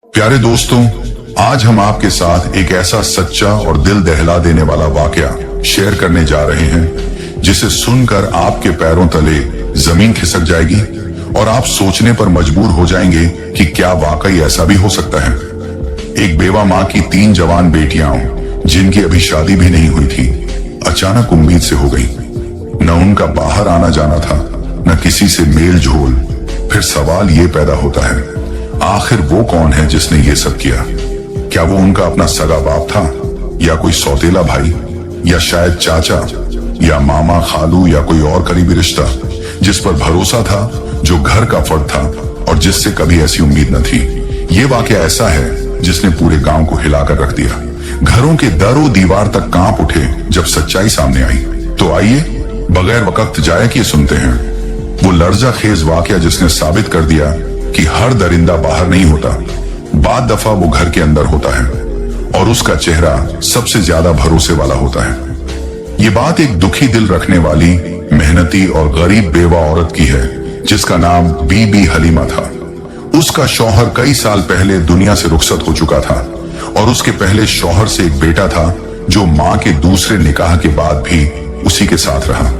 प्यारे दोस्तों, आज हम आपके साथ एक ऐसा सच्चा और दिल दहला देने वाला वाकया शेयर करने जा रहे हैं जिसे सुनकर आपके पैरों तले जमीन खिसक जाएगी और आप सोचने पर मजबूर हो जाएंगे कि क्या वाकई ऐसा भी हो सकता है। एक बेवा माँ की 3 जवान बेटियां जिनकी अभी शादी भी नहीं हुई थी, अचानक उम्मीद से हो गई। न उनका बाहर आना जाना था, न किसी से मेल झोल। फिर सवाल ये पैदा होता है, आखिर वो कौन है जिसने ये सब किया? क्या वो उनका अपना सगा बाप था, या कोई सौतेला भाई, या शायद चाचा या मामा खालू, या कोई और करीबी रिश्ता जिस पर भरोसा था, जो घर का फर्द था और जिससे कभी ऐसी उम्मीद न थी। ये वाकया ऐसा है जिसने पूरे गांव को हिलाकर रख दिया। घरों के दरों दीवार तक कांप उठे जब सच्चाई सामने आई। तो आइए बगैर वक्त जाए कि सुनते हैं वो लर्जा खेज वाकया जिसने साबित कर दिया कि हर दरिंदा बाहर नहीं होता, बाद दफा वो घर के अंदर होता है और उसका चेहरा सबसे ज्यादा भरोसे वाला होता है। ये बात एक दुखी दिल रखने वाली, मेहनती और गरीब बेवा औरत की है जिसका नाम बीबी हलीमा था। उसका शौहर कई साल पहले दुनिया से रुखसत हो चुका था और उसके पहले शौहर से एक बेटा था जो माँ के दूसरे निकाह के बाद भी उसी के साथ रहा।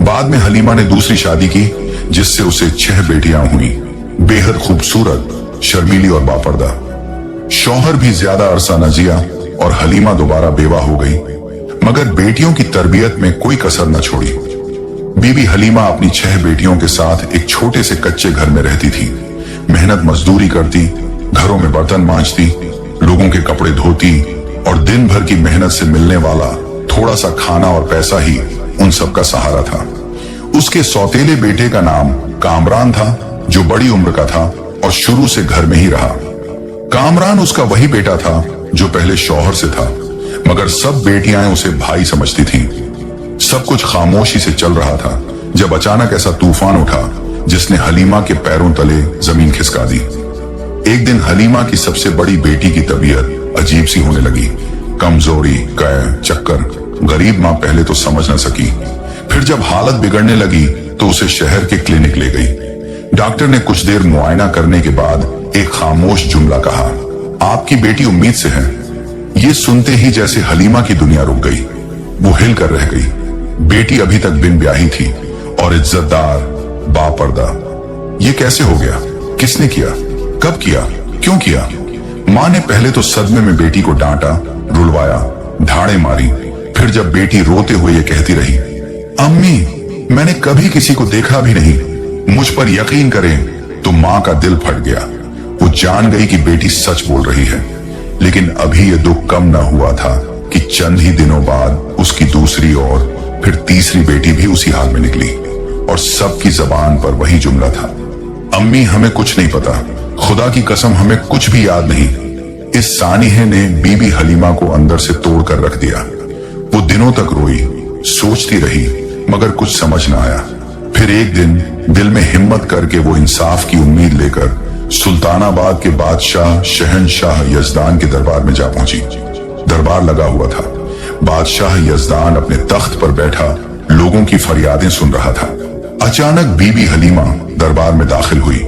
बाद में हलीमा ने दूसरी शादी की जिससे उसे 6 बेटियां हुई, बेहद खूबसूरत, शर्मीली और बापर्दा। शौहर भी ज्यादा अरसा न जिया और हलीमा दोबारा बेवा हो गई, मगर बेटियों की तरबियत में कोई कसर न छोड़ी। बीबी हलीमा अपनी 6 बेटियों के साथ एक छोटे से कच्चे घर में रहती थी। मेहनत मजदूरी करती, घरों में बर्तन मांजती, लोगों के कपड़े धोती और दिन भर की मेहनत से मिलने वाला थोड़ा सा खाना और पैसा ही उन सब का सहारा था। उसके सौतेले बेटे का नाम कामरान था जो बड़ी उम्र का था और शुरू से घर में ही रहा। कामरान उसका वही बेटा था जो पहले शौहर से था, मगर सब बेटियां उसे भाई समझती थीं। सब कुछ खामोशी से चल रहा था जब अचानक ऐसा तूफान उठा जिसने हलीमा के पैरों तले जमीन खिसका दी। एक दिन हलीमा की सबसे बड़ी बेटी की तबीयत अजीब सी होने लगी। कमजोरी, कै, चक्कर। गरीब माँ पहले तो समझ न सकी, फिर जब हालत बिगड़ने लगी तो उसे शहर के क्लिनिक ले गई। डॉक्टर ने कुछ देर मुआयना करने के बाद एक खामोश जुमला कहा, आपकी बेटी उम्मीद से है। ये सुनते ही जैसे हलीमा की दुनिया रुक गई। वो हिल कर रह गई। बेटी अभी तक बिन ब्याही थी और इज्जतदार, बापर्दा। ये कैसे हो गया? किसने किया? कब किया? क्यों किया? माँ ने पहले तो सदमे में बेटी को डांटा, रुलवाया, ढाड़े मारी। फिर जब बेटी रोते हुए ये कहती रही, अम्मी मैंने कभी किसी को देखा भी नहीं, मुझ पर यकीन करें, तो माँ का दिल फट गया। वो जान गई कि बेटी सच बोल रही है। लेकिन अभी ये दुख कम न हुआ था कि चंद ही दिनों बाद उसकी दूसरी और फिर तीसरी बेटी भी उसी हाल में निकली और सबकी जबान पर वही जुमला था, अम्मी हमें कुछ नहीं पता, खुदा की कसम हमें कुछ भी याद नहीं। इस सानिहे ने बीबी हलीमा को अंदर से तोड़ कर रख दिया। वो दिनों तक रोई, सोचती रही, मगर कुछ समझ न आया। फिर एक दिन दिल में हिम्मत करके वो इंसाफ की उम्मीद लेकर सुल्तानाबाद के बादशाह शहनशाह यजदान के दरबार में जा पहुंची। दरबार लगा हुआ था। बादशाह यजदान अपने तख्त पर बैठा लोगों की फरियादें सुन रहा था। अचानक बीबी हलीमा दरबार में दाखिल हुई।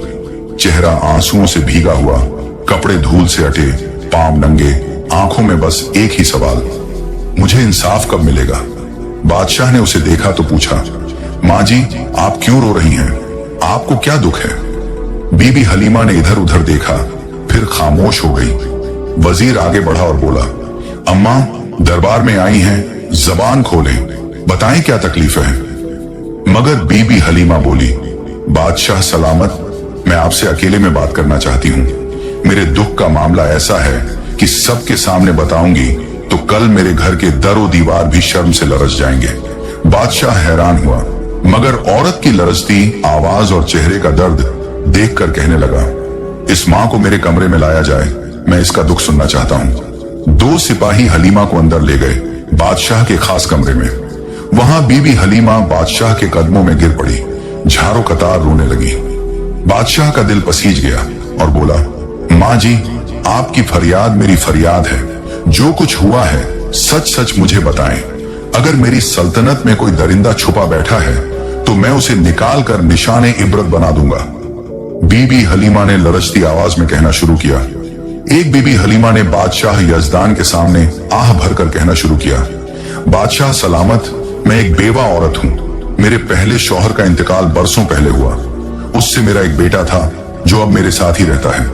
चेहरा आंसुओं से भीगा हुआ, कपड़े धूल से अटे, पांव नंगे, आंखों में बस एक ही सवाल, मुझे इंसाफ कब मिलेगा? बादशाह ने उसे देखा तो पूछा, माँ जी आप क्यों रो रही हैं? आपको क्या दुख है? बीबी हलीमा ने इधर उधर देखा, फिर खामोश हो गई। वजीर आगे बढ़ा और बोला, अम्मा दरबार में आई हैं, जबान खोलें, बताएं क्या तकलीफ है? मगर बीबी हलीमा बोली, बादशाह सलामत, मैं आपसे अकेले में बात करना चाहती हूँ। मेरे दुख का मामला ऐसा है कि सबके सामने बताऊंगी तो कल मेरे घर के दरो दीवार भी शर्म से लरज जाएंगे। बादशाह हैरान हुआ, मगर औरत की लरजती आवाज और चेहरे का दर्द देखकर कहने लगा, इस माँ को मेरे कमरे में लाया जाए, मैं इसका दुख सुनना चाहता हूँ। 2 सिपाही हलीमा को अंदर ले गए बादशाह के खास कमरे में। वहां बीबी हलीमा बादशाह के कदमों में गिर पड़ी, झाड़ों कतार रोने लगी। बादशाह का दिल पसीज गया और बोला, माँ जी आपकी फरियाद मेरी फरियाद है, जो कुछ हुआ है सच सच मुझे बताएं। अगर मेरी सल्तनत में कोई दरिंदा छुपा बैठा है तो मैं उसे निकाल कर निशाने इबरत बना दूंगा। बीबी हलीमा ने लरजती आवाज में कहना शुरू किया, एक बीबी हलीमा ने बादशाह यजदान के सामने आह भरकर कहना शुरू किया, बादशाह सलामत, मैं एक बेवा औरत हूँ। मेरे पहले शौहर का इंतकाल बरसों पहले हुआ। उससे मेरा एक बेटा था जो अब मेरे साथ ही रहता है।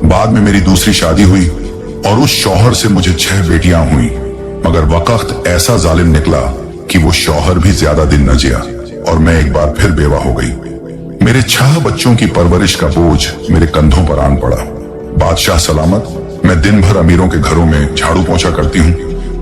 बाद में मेरी दूसरी शादी हुई और उस शौहर से मुझे 6 बेटियां हुई, मगर वक्त ऐसा जालिम निकला कि वो शौहर भी ज्यादा दिन न जिया और मैं एक बार फिर बेवा हो गई। मेरे 6 बच्चों की परवरिश का बोझ मेरे कंधों पर आन पड़ा। बादशाह सलामत, मैं दिन भर अमीरों के घरों में झाड़ू पोंछा करती हूँ,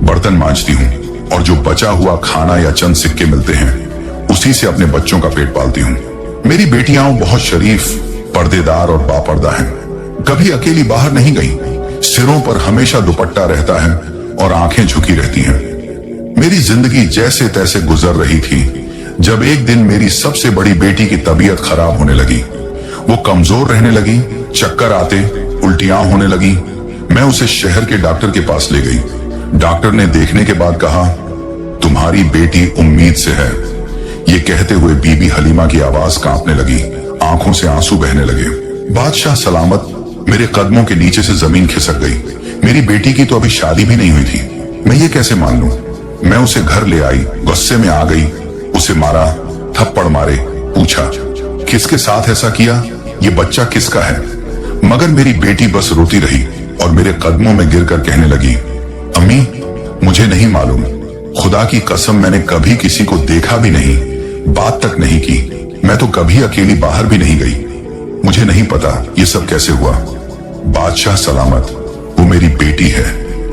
बर्तन मांजती हूँ और जो बचा हुआ खाना या चंद सिक्के मिलते हैं उसी से अपने बच्चों का पेट पालती हूँ। मेरी बेटियां बहुत शरीफ, पर्देदार और बापर्दा हैं। कभी अकेली बाहर नहीं गई। सिरों पर हमेशा दुपट्टा रहता है और आंखें झुकी रहती हैं। मेरी जिंदगी जैसे तैसे गुजर रही थी जब एक दिन मेरी सबसे बड़ी बेटी की तबीयत खराब होने लगी। वो कमजोर रहने लगी, चक्कर आते, उल्टियां होने लगी। मैं उसे शहर के डॉक्टर के पास ले गई। डॉक्टर ने देखने के बाद कहा, तुम्हारी बेटी उम्मीद से है। ये कहते हुए बीबी हलीमा की आवाज कांपने लगी, आंखों से आंसू बहने लगे। बादशाह सलामत, मेरे कदमों के नीचे से जमीन खिसक गई। मेरी बेटी की तो अभी शादी भी नहीं हुई थी, मैं ये कैसे मान लूं? मैं उसे घर ले आई, गुस्से में आ गई, उसे मारा, थप्पड़ मारे, पूछा किसके साथ ऐसा किया, ये बच्चा किसका है? मगर मेरी बेटी बस रोती रही और मेरे कदमों में गिरकर कहने लगी, अम्मी मुझे नहीं मालूम, खुदा की कसम मैंने कभी किसी को देखा भी नहीं, बात तक नहीं की, मैं तो कभी अकेली बाहर भी नहीं गई, मुझे नहीं पता ये सब कैसे हुआ। बादशाह सलामत, वो मेरी बेटी है,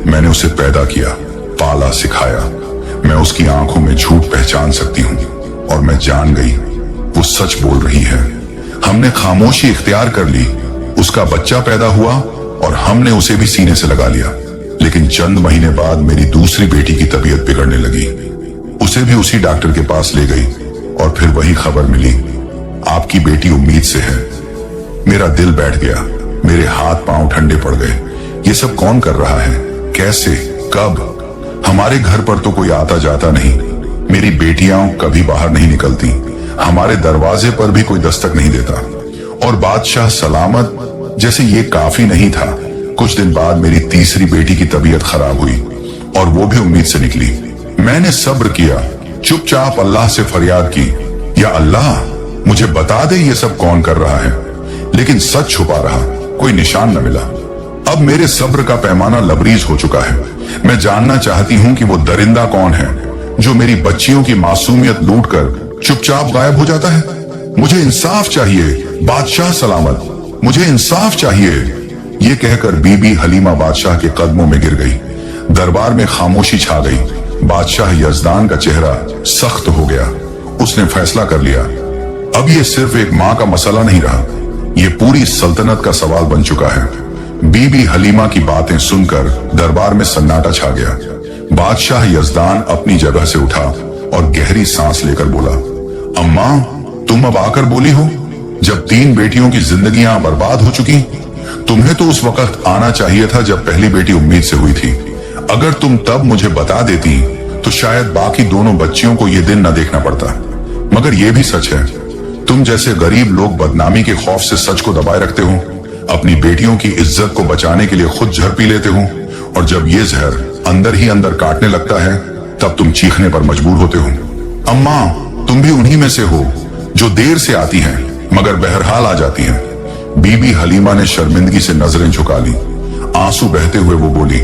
मैंने उसे पैदा किया, पाला, सिखाया। मैं उसकी आंखों में झूठ पहचान सकती हूँ और मैं जान गई वो सच बोल रही है। हमने खामोशी इख्तियार कर ली। उसका बच्चा पैदा हुआ और हमने उसे भी सीने से लगा लिया। लेकिन चंद महीने बाद मेरी दूसरी बेटी की तबीयत बिगड़ने लगी। उसे भी उसी डॉक्टर के पास ले गई और फिर वही खबर मिली, आपकी बेटी उम्मीद से है। मेरा दिल बैठ गया, मेरे हाथ पांव ठंडे पड़ गए। ये सब कौन कर रहा है, कैसे, कब? हमारे घर पर तो कोई आता जाता नहीं, मेरी बेटियां कभी बाहर नहीं निकलती, हमारे दरवाजे पर भी कोई दस्तक नहीं देता। और बादशाह सलामत, जैसे ये काफी नहीं था, कुछ दिन बाद मेरी तीसरी बेटी की तबीयत खराब हुई और वो भी उम्मीद से निकली। मैंने सब्र किया, चुपचाप अल्लाह से फरियाद की, या अल्लाह मुझे बता दे ये सब कौन कर रहा है। लेकिन सच छुपा रहा, कोई निशान न मिला। अब मेरे सब्र का पैमाना लबरीज हो चुका है। मैं जानना चाहती हूँ कि वो दरिंदा कौन है जो मेरी बच्चियों की मासूमियत लूटकर चुपचाप गायब हो जाता है। मुझे इंसाफ चाहिए बादशाह सलामत, मुझे इंसाफ चाहिए। ये कहकर बीबी हलीमा बादशाह के कदमों में गिर गई। दरबार में खामोशी छा गई। बादशाह यजदान का चेहरा सख्त हो गया। उसने फैसला कर लिया, अब ये सिर्फ एक माँ का मसला नहीं रहा, ये पूरी सल्तनत का सवाल बन चुका है। बीबी हलीमा की बातें सुनकर दरबार में सन्नाटा छा गया। बादशाह यजदान अपनी जगह से उठा और गहरी सांस लेकर बोला, अम्मा तुम अब आकर बोली हो, जब 3 बेटियों की जिंदगियां बर्बाद हो चुकी। तुम्हें तो उस वक्त आना चाहिए था जब पहली बेटी उम्मीद से हुई थी। अगर तुम तब मुझे बता देती तो शायद बाकी दोनों बच्चियों को यह दिन न देखना पड़ता। मगर यह भी सच है, तुम जैसे गरीब लोग बदनामी के खौफ से सच को दबाए रखते हो, अपनी बेटियों की इज्जत को बचाने के लिए खुद जहर पी लेते हो, और जब ये जहर अंदर ही अंदर काटने लगता है तब तुम चीखने पर मजबूर होते हो। अम्मा तुम भी उन्हीं में से हो जो देर से आती हैं मगर बहरहाल आ जाती हैं। बीबी हलीमा ने शर्मिंदगी से नजरें झुका ली। आंसू बहते हुए वो बोली,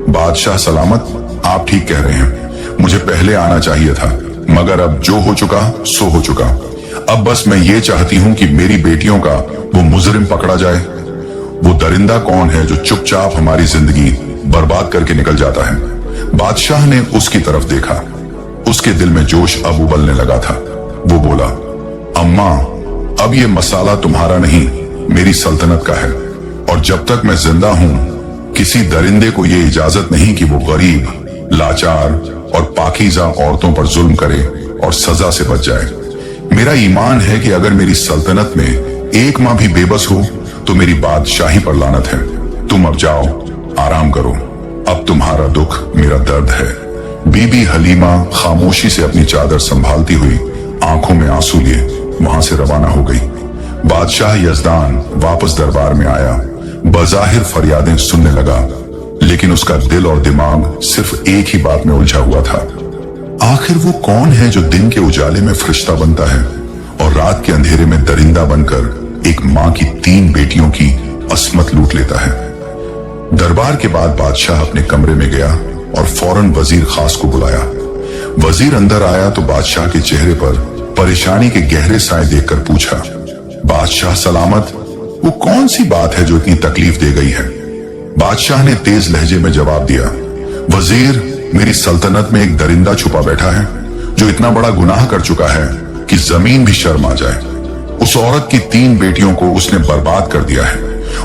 बादशाह सलामत, आप ठीक कह रहे हैं, मुझे पहले आना चाहिए था, मगर अब जो हो चुका सो हो चुका। अब बस मैं ये चाहती हूँ कि मेरी बेटियों का वो मुजरिम पकड़ा जाए। वो दरिंदा कौन है जो चुपचाप हमारी जिंदगी बर्बाद करके निकल जाता है। बादशाह ने उसकी तरफ देखा। उसके दिल में जोश अब उबलने लगा था। वो बोला, अम्मा अब ये मसाला तुम्हारा नहीं, मेरी सल्तनत का है, और जब तक मैं जिंदा हूँ किसी दरिंदे को ये इजाजत नहीं कि वो गरीब, लाचार और पाकीज़ा औरतों पर जुल्म करे और सजा से बच जाए। मेरा ईमान है कि अगर मेरी सल्तनत में एक माँ भी बेबस हो तो मेरी बादशाही पर लानत है। तुम अब जाओ, आराम करो, अब तुम्हारा दुख मेरा दर्द है। बीबी हलीमा खामोशी से अपनी चादर संभालती हुई आंखों में आंसू लिए वहां से रवाना हो गई। बादशाह यजदान वापस दरबार में आया। बजाहिर फरियादें सुनने लगा, लेकिन उसका दिल और दिमाग सिर्फ एक ही बात में उलझा हुआ था। आखिर वो कौन है जो दिन के उजाले में फरिश्ता बनता है और रात के अंधेरे में दरिंदा बनकर एक माँ की 3 बेटियों की अस्मत लूट लेता है। दरबार के बाद बादशाह अपने कमरे में गया और फौरन वजीर खास को बुलाया। वजीर अंदर आया तो बादशाह के चेहरे पर परेशानी के गहरे साए देखकर पूछा, बादशाह सलामत, वो कौन सी बात है जो इतनी तकलीफ दे गई है? बादशाह ने तेज लहजे में जवाब दिया, वजीर, मेरी सल्तनत में एक दरिंदा छुपा बैठा है जो इतना बड़ा गुनाह कर चुका है कि जमीन भी शर्म आ जाए। उस औरत की 3 बेटियों को उसने बर्बाद कर दिया है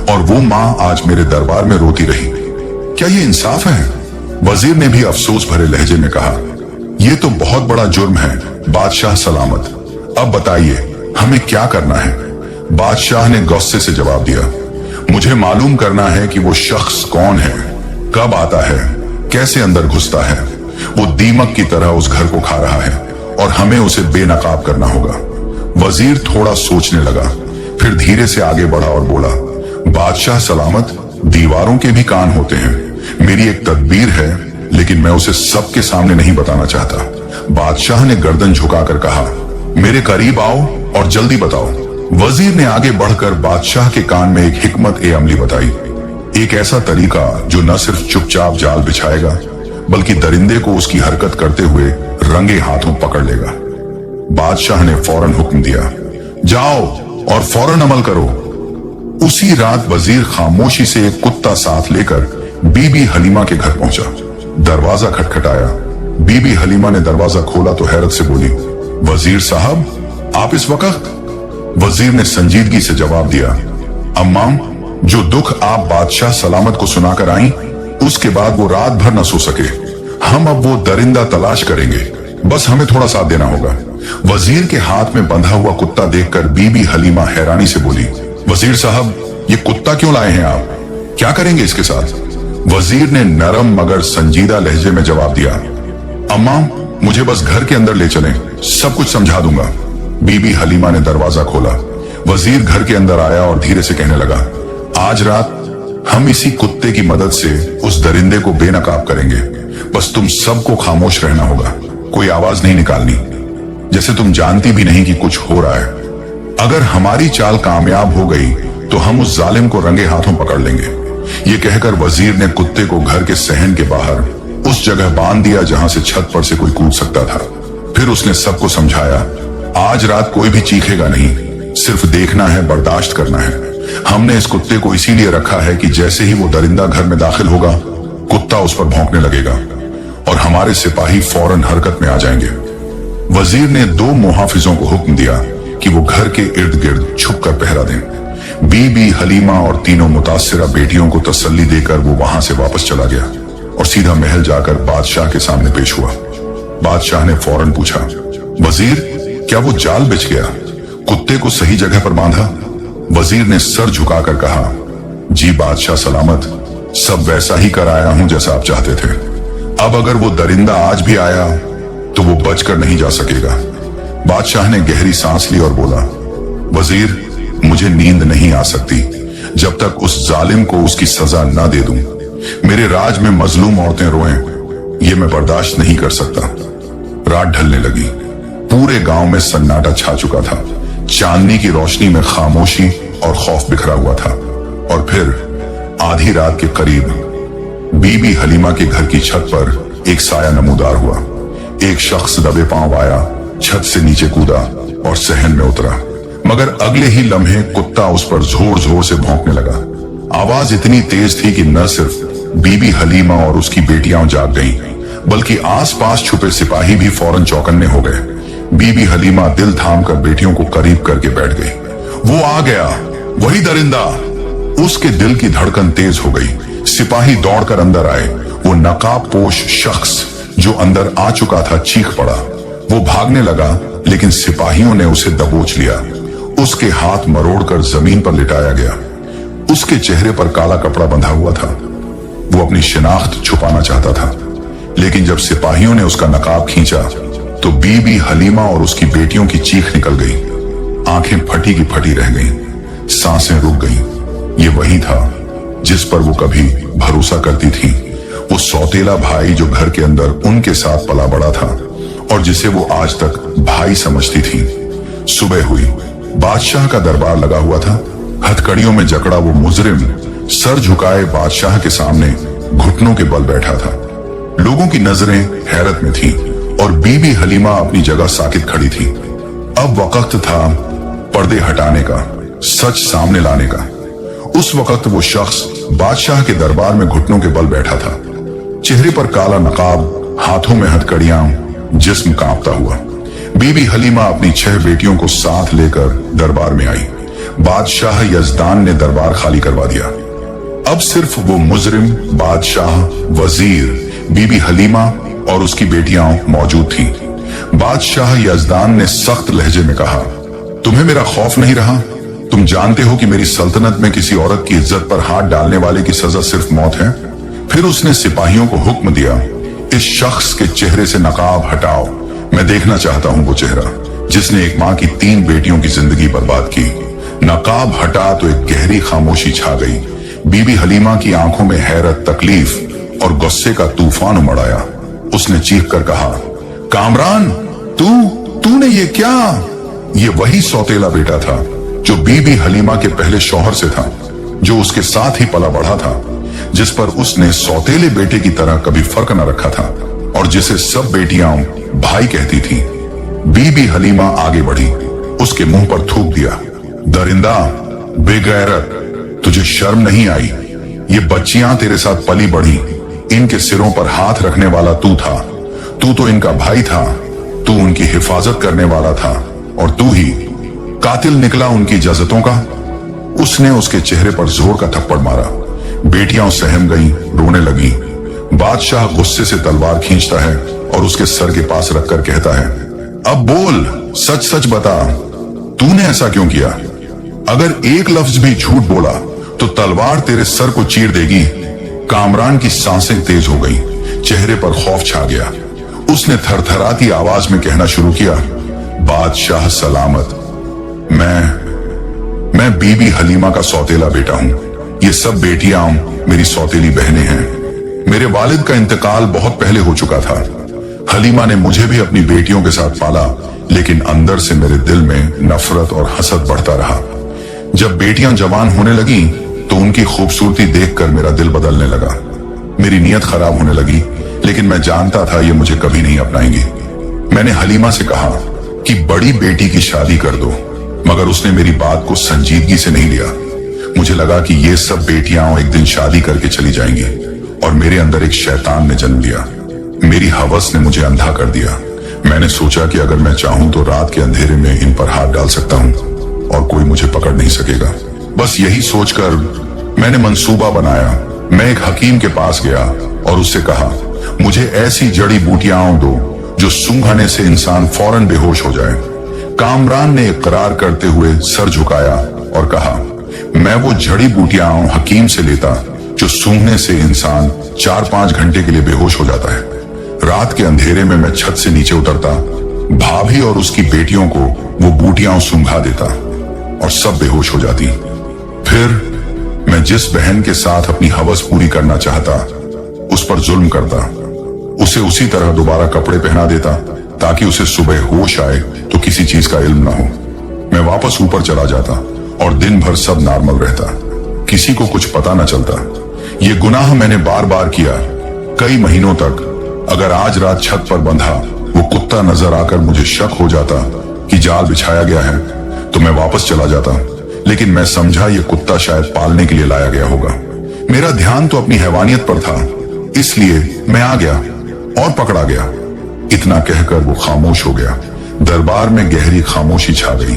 और वो माँ आज मेरे दरबार में रोती रही। क्या ये इंसाफ है? वजीर ने भी अफसोस भरे लहजे में कहा, ये तो बहुत बड़ा जुर्म है बादशाह सलामत। अब बताइए हमें क्या करना है? बादशाह ने गुस्से से जवाब दिया, मुझे मालूम करना है कि वो शख्स कौन है, कब आता है, कैसे अंदर घुसता है। वो दीमक की तरह उस घर को खा रहा है और हमें उसे बेनकाब करना होगा। वजीर थोड़ा सोचने लगा, फिर धीरे से आगे बढ़ा और बोला, बादशाह सलामत, दीवारों के भी कान होते हैं। मेरी एक तदबीर है, लेकिन मैं उसे सबके सामने नहीं बताना चाहता। बादशाह ने गर्दन झुकाकर कहा, मेरे करीब आओ और जल्दी बताओ। वजीर ने आगे बढ़कर बादशाह के कान में एक हिकमत ए अमली बताई, एक ऐसा तरीका जो न सिर्फ चुपचाप जाल बिछाएगा बल्कि दरिंदे को उसकी हरकत करते हुए रंगे हाथों पकड़ लेगा। बादशाह ने फौरन हुक्म दिया, जाओ और फौरन अमल करो। उसी रात वजीर खामोशी से एक कुत्ता साथ लेकर बीबी हलीमा के घर पहुंचा। दरवाजा खटखटाया। बीबी हलीमा ने दरवाजा खोला तो हैरत से बोली, वजीर साहब, आप इस वक्त? वजीर ने संजीदगी से जवाब दिया, अम्माम, जो दुख आप बादशाह सलामत को सुनाकर आई, उसके बाद वो रात भर न सो सके। हम अब वो दरिंदा तलाश करेंगे, बस हमें थोड़ा साथ देना होगा। वजीर के हाथ में बंधा हुआ कुत्ता देखकर बीबी हलीमा हैरानी से बोली, वजीर साहब, ये कुत्ता क्यों लाए हैं आप? क्या करेंगे इसके साथ? वजीर ने नरम मगर संजीदा लहजे में जवाब दिया, अम्माम, मुझे बस घर के अंदर ले चलें, सब कुछ समझा दूंगा। बीबी हलीमा ने दरवाजा खोला। वजीर घर के अंदर आया और धीरे से कहने लगा, आज रात हम इसी कुत्ते की मदद से उस दरिंदे को बेनकाब करेंगे। बस तुम सबको खामोश रहना होगा, कोई आवाज नहीं निकालनी, जैसे तुम जानती भी नहीं कि कुछ हो रहा है। अगर हमारी चाल कामयाब हो गई तो हम उस जालिम को रंगे हाथों पकड़ लेंगे। ये कहकर वजीर ने कुत्ते को घर के सहन के बाहर उस जगह बांध दिया जहां से छत पर से कोई कूद सकता था। फिर उसने सबको समझाया, आज रात कोई भी चीखेगा नहीं, सिर्फ देखना है, बर्दाश्त करना है। हमने इस कुत्ते को इसीलिए रखा है कि जैसे ही वो दरिंदा घर में दाखिल होगा, कुत्ता उस पर भौंकने लगेगा और हमारे सिपाही फौरन हरकत में आ जाएंगे। वजीर ने 2 मुहाफिजों को हुक्म दिया कि वो घर के इर्द गिर्द छुप कर पहरा दें। बीबी हलीमा और तीनों मुतासिरा बेटियों को तसल्ली देकर वो वहां से वापस चला गया और सीधा महल जाकर बादशाह के सामने पेश हुआ। बादशाह ने फौरन पूछा, वजीर, क्या वो जाल बिछ गया? कुत्ते को सही जगह पर बांधा? वजीर ने सर झुकाकर कहा, जी बादशाह सलामत, सब वैसा ही कराया हूं जैसा आप चाहते थे। अब अगर वो दरिंदा आज भी आया तो वो बचकर नहीं जा सकेगा। बादशाह ने गहरी सांस ली और बोला, वजीर, मुझे नींद नहीं आ सकती जब तक उस जालिम को उसकी सजा ना दे दूं। मेरे राज में मजलूम औरतें रोएं, ये मैं बर्दाश्त नहीं कर सकता। रात ढलने लगी। पूरे गांव में सन्नाटा छा चुका था। चांदनी की रोशनी में खामोशी और खौफ बिखरा हुआ था। और फिर आधी रात के करीब बीबी हलीमा के घर की छत पर एक साया नमूदार हुआ। एक शख्स दबे पांव आया, छत से नीचे कूदा और सहन में उतरा, मगर अगले ही लम्हे कुत्ता उस पर जोर जोर से भौंकने लगा। आवाज इतनी तेज थी कि न सिर्फ बीबी हलीमा और उसकी बेटियां जाग गईं, बल्कि आसपास छुपे सिपाही भी फौरन चौकन्ने हो गए। बीबी हलीमा दिल थाम कर बेटियों को करीब करके बैठ गई। वो आ गया, वही दरिंदा। उसके दिल की धड़कन तेज हो गई। सिपाही दौड़कर अंदर आए। वो नकाब पोश शख्स जो अंदर आ चुका था चीख पड़ा। वो भागने लगा, लेकिन सिपाहियों ने उसे दबोच लिया। उसके हाथ मरोड़कर जमीन पर लिटाया गया। उसके चेहरे पर काला कपड़ा बंधा हुआ था। वो अपनी शिनाख्त छुपाना चाहता था, लेकिन जब सिपाहियों ने उसका नकाब खींचा तो बीबी हलीमा और उसकी बेटियों की चीख निकल गई। आंखें फटी की फटी रह गईं, सांसें रुक गईं। ये वही था जिस पर वो कभी भरोसा करती थी। वो सौतेला भाई जो घर के अंदर उनके साथ पला बड़ा था और जिसे वो आज तक भाई समझती थी। सुबह हुई, बादशाह का दरबार लगा हुआ था। हथकड़ियों में जकड़ा वो मुजरिम सर झुकाए बादशाह के सामने घुटनों के बल बैठा था। लोगों की नजरें हैरत में थीं और बीबी हलीमा अपनी जगह साकित खड़ी थी। अब वक्त था पर्दे हटाने का, सच सामने लाने का। उस वक्त वो शख्स बादशाह के दरबार में घुटनों के बल बैठा था। चेहरे पर काला नकाब, हाथों में हथकड़ियां, जिस्म कांपता हुआ। बीबी हलीमा अपनी 6 बेटियों को साथ लेकर दरबार में आई। बादशाह यजदान ने दरबार खाली करवा दिया। अब सिर्फ वो मुजरिम, बादशाह, वजीर, बीबी हलीमा और उसकी बेटियां मौजूद थीं। बादशाह यजदान ने सख्त लहजे में कहा, तुम्हें मेरा खौफ नहीं रहा? तुम जानते हो कि मेरी सल्तनत में किसी औरत की इज्जत पर हाथ डालने वाले की सजा सिर्फ मौत है। फिर उसने सिपाहियों को हुक्म दिया, इस शख्स के चेहरे से नकाब हटाओ। मैं देखना चाहता हूं वो चेहरा जिसने एक मां की 3 बेटियों की जिंदगी बर्बाद की। नकाब हटा तो एक गहरी खामोशी छा गई। बीबी हलीमा की आंखों में हैरत, तकलीफ और गुस्से का तूफान उमड़ आया। उसने चीख कर कहा, कामरान, तूने ये क्या? ये वही सौतेला बेटा था जो बीबी हलीमा के पहले शौहर से था, जो उसके साथ ही पला बढ़ा था, जिस पर उसने सौतेले बेटे की तरह कभी फर्क न रखा था और जिसे सब बेटियां भाई कहती थी। बीबी हलीमा आगे बढ़ी, उसके मुंह पर थूक दिया, दरिंदा, बेगैरत, तुझे शर्म नहीं आई? ये बच्चियां तेरे साथ पली बढ़ी, इनके सिरों पर हाथ रखने वाला तू था। तू तो इनका भाई था, तू उनकी हिफाजत करने वाला था और तू ही कातिल निकला उनकी इजाजतों का। उसने उसके चेहरे पर जोर का थप्पड़ मारा। बेटियां सहम गईं, रोने लगी। बादशाह गुस्से से तलवार खींचता है और उसके सर के पास रखकर कहता है, अब बोल, सच सच बता, तूने ऐसा क्यों किया? अगर एक लफ्ज भी झूठ बोला तो तलवार तेरे सर को चीर देगी। कामरान की सांसें तेज हो गई, चेहरे पर खौफ छा गया। उसने थरथराती आवाज में कहना शुरू किया, बादशाह सलामत, मैं बीबी हलीमा का सौतेला बेटा हूं। ये सब बेटियां मेरी सौतेली बहनें हैं। मेरे वालिद का इंतकाल बहुत पहले हो चुका था। हलीमा ने मुझे भी अपनी बेटियों के साथ पाला, लेकिन अंदर से मेरे दिल में नफरत और हसद बढ़ता रहा। जब बेटियां जवान होने लगी तो उनकी खूबसूरती देखकर मेरा दिल बदलने लगा। मेरी नीयत खराब होने लगी, लेकिन मैं जानता था ये मुझे कभी नहीं अपनाएंगी। मैंने हलीमा से कहा कि बड़ी बेटी की शादी कर दो, मगर उसने मेरी बात को संजीदगी से नहीं लिया। मुझे लगा कि ये सब बेटियां एक दिन शादी करके चली जाएंगी और मेरे अंदर एक शैतान ने जन्म लिया। मेरी हवस ने मुझे अंधा कर दिया। मैंने सोचा कि अगर मैं चाहूं तो रात के अंधेरे में इन पर हाथ डाल सकता हूं और कोई मुझे पकड़ नहीं सकेगा। बस यही सोचकर मैंने मंसूबा बनाया। मैं एक हकीम के पास गया और उससे कहा, मुझे ऐसी जड़ी बूटियां दो जो सूंघने से इंसान फौरन बेहोश हो जाए। कामरान ने इकरार करते हुए सर झुकाया और कहा, मैं वो जड़ी बूटियां हकीम से लेता जो सूंघने से इंसान 4-5 घंटे के लिए बेहोश हो जाता है। रात के अंधेरे में मैं छत से नीचे उतरता, भाभी और उसकी बेटियों को वो बूटियां सूंघा देता और सब बेहोश हो जाती। फिर मैं जिस बहन के साथ अपनी हवस पूरी करना चाहता उस पर जुल्म करता, उसे उसी तरह दोबारा कपड़े पहना देता ताकि उसे सुबह होश आए तो किसी चीज का इल्म ना हो। मैं वापस ऊपर चला जाता और दिन भर सब नॉर्मल रहता, किसी को कुछ पता न चलता। ये गुनाह मैंने बार बार किया, कई महीनों तक। अगर आज रात छत पर बंधा वो कुत्ता नजर आकर मुझे शक हो जाता कि जाल बिछाया गया है तो मैं वापस चला जाता, लेकिन मैं समझा ये कुत्ता शायद पालने के लिए लाया गया होगा। मेरा ध्यान तो अपनी हैवानियत पर था, इसलिए मैं आ गया और पकड़ा गया। इतना कहकर वो खामोश हो गया। दरबार में गहरी खामोशी छा गई।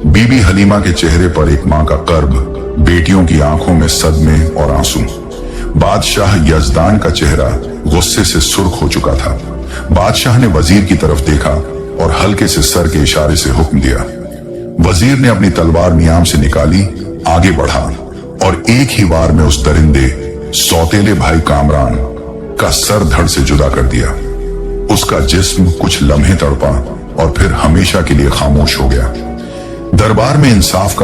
बीबी हलीमा के चेहरे पर एक मां का कर्ब, बेटियों की आंखों में सदमे और आंसू। बादशाह यजदान का चेहरा गुस्से से सुर्ख हो चुका था। बादशाह ने वजीर की तरफ देखा और हल्के से सर के इशारे से हुक्म दिया। वजीर ने अपनी तलवार नियाम से निकाली, आगे बढ़ा और एक ही बार में उस दरिंदे सौतेले भाई कामरान का सर धड़ से जुदा कर दिया। उसका जिस्म कुछ लम्हे तड़पा और फिर हमेशा के लिए खामोश हो गया। दरबार में इंसाफ का